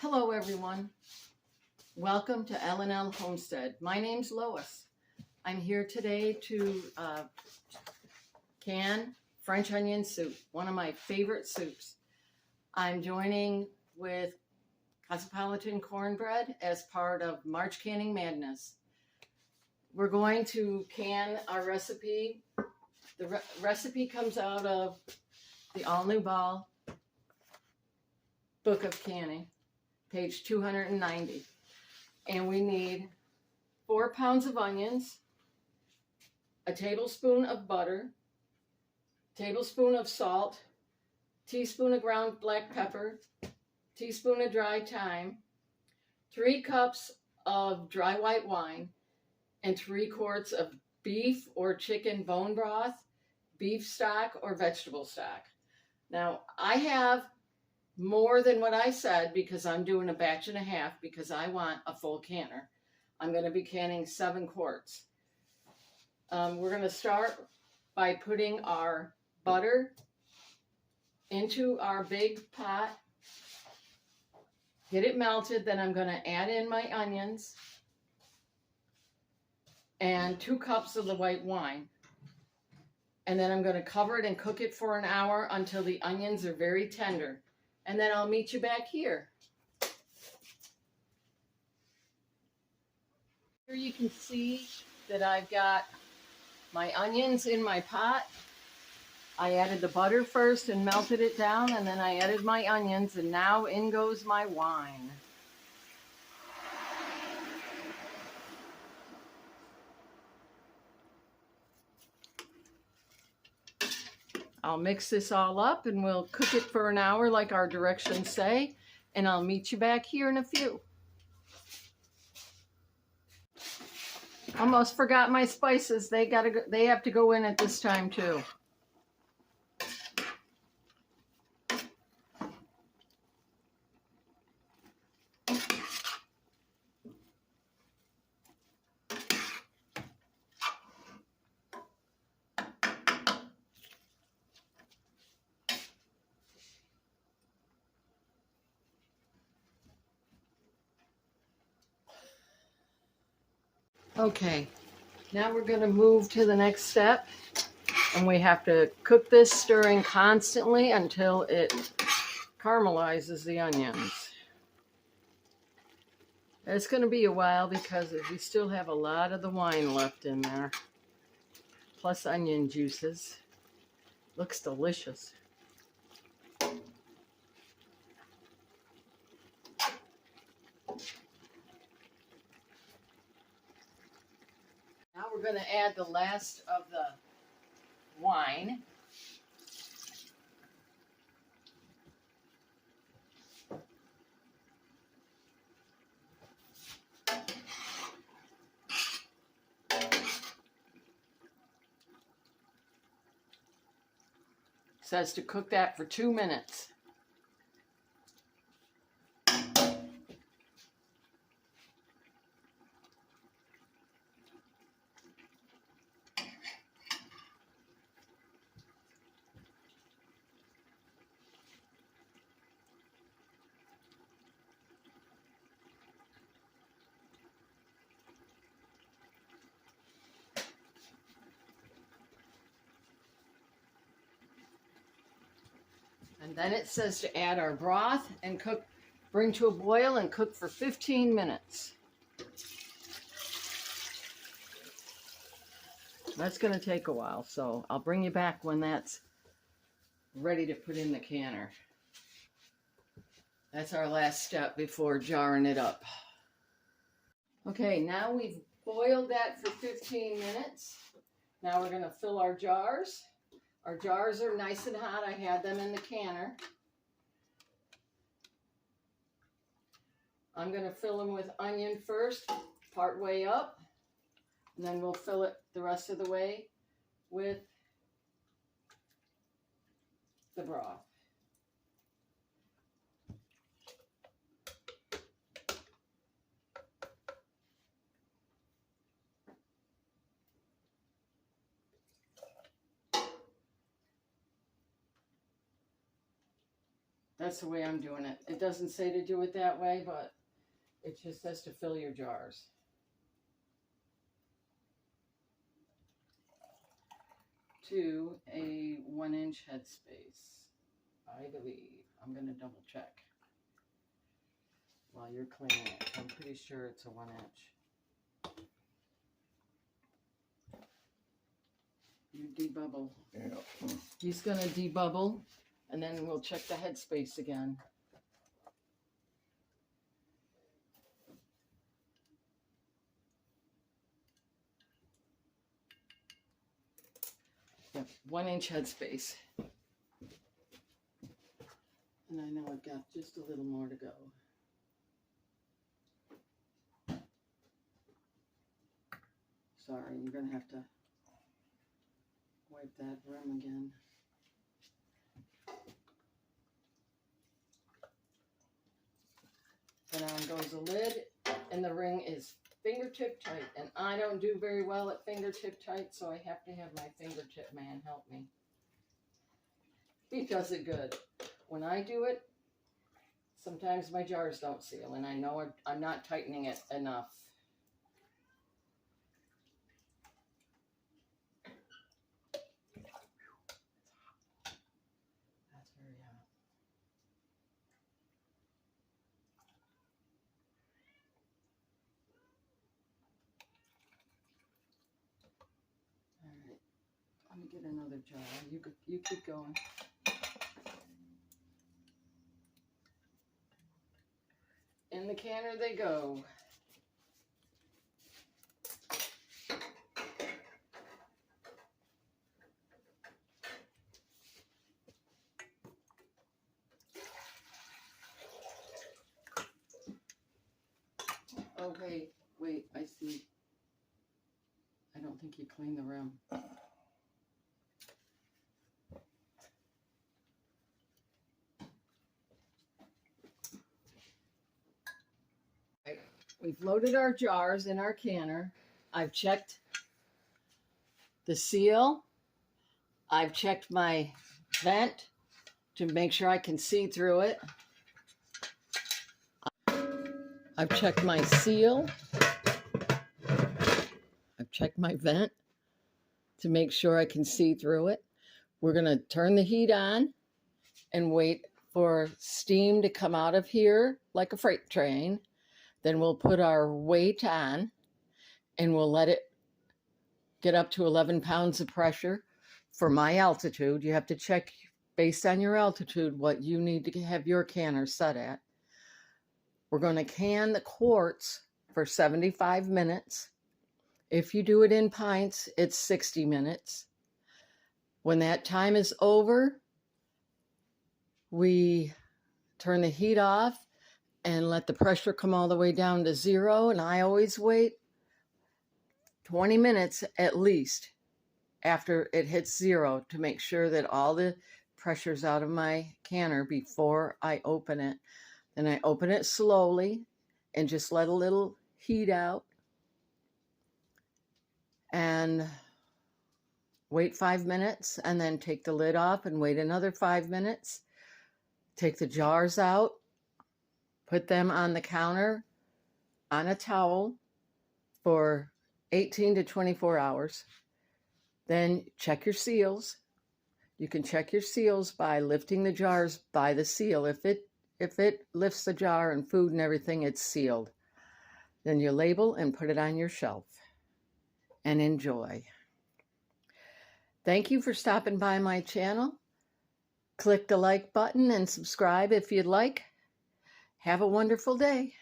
Hello everyone. Welcome to L&L Homestead. My name's Lois. I'm here today to can French onion soup, one of my favorite soups. I'm joining with Cosmopolitan Cornbread as part of March Canning Madness. We're going to can our recipe. The recipe comes out of the All New Ball Book of Canning, page 290. And we need 4 pounds of onions, a tablespoon of butter, tablespoon of salt, teaspoon of ground black pepper, teaspoon of dry thyme, 3 cups of dry white wine, and 3 quarts of beef or chicken bone broth, beef stock, or vegetable stock. Now, I have more than what I said because I'm doing a batch and a half because I want a full canner. I'm going to be canning 7 quarts. We're going to start by putting our butter into our big pot, get it melted, then I'm going to add in my onions and 2 cups of the white wine. And then I'm going to cover it and cook it for an hour until the onions are very tender. And then I'll meet you back here. Here you can see that I've got my onions in my pot. I added the butter first and melted it down, and then I added my onions, and now in goes my wine. I'll mix this all up and we'll cook it for an hour like our directions say, and I'll meet you back here in a few. Almost forgot my spices. They have to go in at this time too. Okay, now we're going to move to the next step, and we have to cook this, stirring constantly until it caramelizes the onions. It's going to be a while because we still have a lot of the wine left in there, plus onion juices. Looks delicious. Now we're going to add the last of the wine. It says to cook that for 2 minutes. And then it says to add our broth and cook, bring to a boil and cook for 15 minutes. That's going to take a while, so I'll bring you back when that's ready to put in the canner. That's our last step before jarring it up. Okay, now we've boiled that for 15 minutes. Now we're going to fill our jars. Our jars are nice and hot. I had them in the canner. I'm going to fill them with onion first, part way up, and then we'll fill it the rest of the way with the broth. That's the way I'm doing it. It doesn't say to do it that way, but it just says to fill your jars. To a 1-inch headspace, I believe. I'm going to double check while you're cleaning it. I'm pretty sure it's a 1-inch. You debubble. Yeah. He's going to debubble, and then we'll check the headspace again. Yep, 1-inch headspace. And I know I've got just a little more to go. Sorry, you're going to have to wipe that rim again. And on goes the lid, and the ring is fingertip tight. And I don't do very well at fingertip tight, so I have to have my fingertip man help me. He does it good. When I do it, sometimes my jars don't seal, and I know I'm not tightening it enough. That's very hot. All right, let me get another jar. You keep going. In the canner they go. Oh, wait, I see. I don't think you cleaned the rim. We've loaded our jars in our canner. I've checked the seal. I've checked my vent to make sure I can see through it. I've checked my seal. I've checked my vent to make sure I can see through it. We're going to turn the heat on and wait for steam to come out of here like a freight train. Then we'll put our weight on and we'll let it get up to 11 pounds of pressure. For my altitude, you have to check based on your altitude what you need to have your canner set at. We're going to can the quarts for 75 minutes. If you do it in pints, it's 60 minutes. When that time is over, we turn the heat off and let the pressure come all the way down to 0. And I always wait 20 minutes at least after it hits 0 to make sure that all the pressure's out of my canner before I open it. Then I open it slowly and just let a little heat out and wait 5 minutes, and then take the lid off and wait another 5 minutes. Take the jars out, put them on the counter on a towel for 18 to 24 hours. Then check your seals. You can check your seals by lifting the jars by the seal. If it lifts the jar and food and everything, it's sealed. Then you label and put it on your shelf and enjoy. Thank you for stopping by my channel. Click the like button and subscribe if you'd like. Have a wonderful day.